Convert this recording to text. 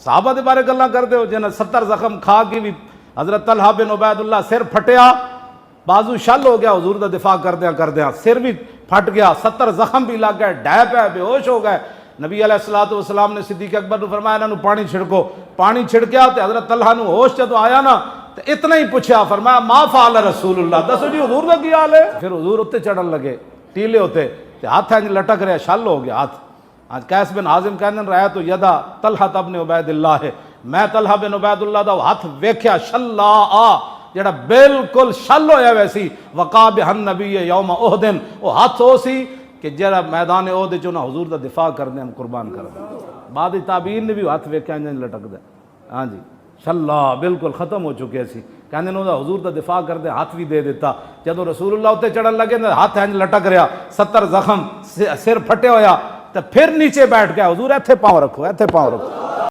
साहबा के बारे गल्लां करते हो जिन्हें 70 जख्म खा के भी हजरत तलहा बिन उबैदुल्लाह सिर फटिया, बाजू शल हो गया, हुजूर का दिफा करदे सिर भी फट गया, 70 जख्म भी लग गए, डै पे बेहोश हो गए। नबी अलैहिस्सलातु वस्सलाम ने सिद्दीक़ अकबर को फरमाया इन्हों पानी छिड़को, पानी छिड़किया तो हजरत तलहा नूं होश जदों आया ना तो इतना ही पूछा, फरमाया मा फ़अल रसूलुल्लाह, दसो जी हुजूर का की हाल है। फिर हुजूर उत्ते चढ़न लगे टीले होते, हाथ इंज लटक रहा, शल हो गया हाथ। आज कैस बिन हाजिम कहने रहा तो यदा तलहा इब्न उबैदिल्लाह है, मैं तलहा बिन उबैदुल्लाह दा हाथ वेख्या शल्ला आ जड़ा बिल्कुल शल होया वैसी, वका बिहन नबी यौम उहदिन, वो हाथ हो सी कि जरा मैदान ओहद चो ना हुजूर का दिफा कर दें, कुर्बान कर दें। बाद ताबीन ने भी हाथ वेख्या इंज लटकदा, हाँ जी शल्ला बिल्कुल खत्म हो चुके सी, कहते हुजूर का दिफा कर दे, हाथ भी दे दिता। जदों रसूलुल्लाह उत्ते चढ़न लगे ना हाथ इंज लटक रहा, 70 जख्म, सिर फटे होया, तो फिर नीचे बैठ गया, हुजूर इत्थे पाँव रखो, इत्थे पाँव रखो।